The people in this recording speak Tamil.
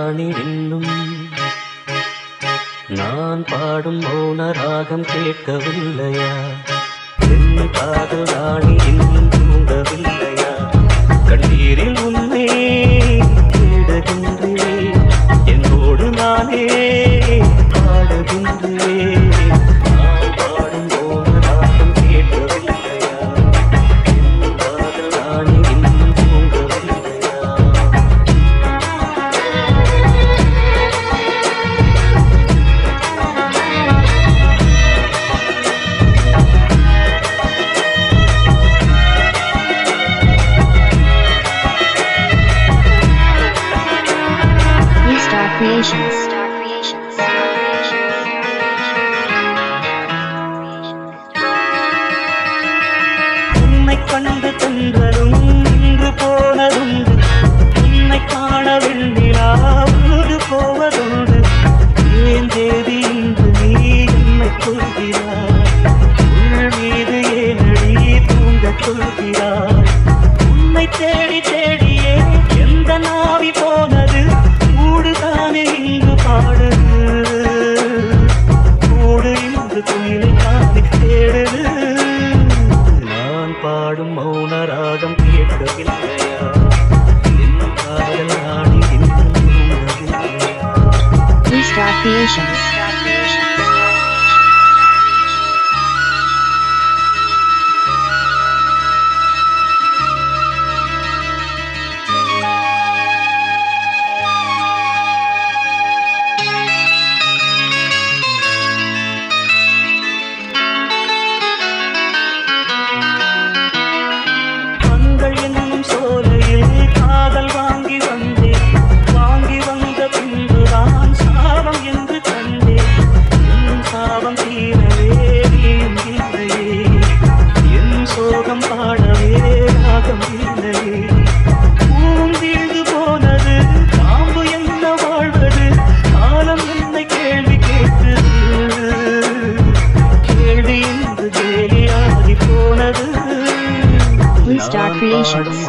ராணி இன்னும் நான் பாடும் மௌன ராகம் கேட்கவில்லையா? என் காதல் ராணி இன்னும் தூங்கவில்லையா? கண்ணீரில் உன்னை தேடுகின்றேன், என்னோடு நானே பாடுகின்றேன். நான் பாடும் மௌன ராகம் கேட்கவில்லையா? என் காதல் ராணி இன்னும் தூங்கவில்லையா? Creations. உன்னை கண்டு தென்றலும் இன்று போனதுண்டு, உன்னை காண வெண்ணிலா உருது போவதுண்டு. ஏன் தேவி இன்று நீ என்னை கொள்கிறாய்? உள் மீது ஏனடி தூங்கச் சொல்கிறாய்? உன்னை தேடி தேடியே எந்த நாவி போனது? கூடுதானே இங்கு பாடுது, கூடு இன்று குயிலை காணி தேடுது. நான் பாடும் மௌன ராகம் கேட்கவில்லையா? என் காதல் ராணி இன்னும் தூங்கவில்லையா? Restart Creations. கண்கள் என்னும் சோலையில் காதல் வாங்கி வந்தேன், வாங்கி வந்த பின்புதான் சாபம் என்று கண்டேன். என் சாபம் தீரவே நீயும் இல்லையே, என் சோகம் பாடவே ராகம் இல்லையே. பூவும் வீழ்ந்து போனது, பாம்பு என்ன வாழ்வது? காலம் என்னை கேள்வி கேட்டது, கேள்வி என்று கேலியாகி போனது. Restart Creations.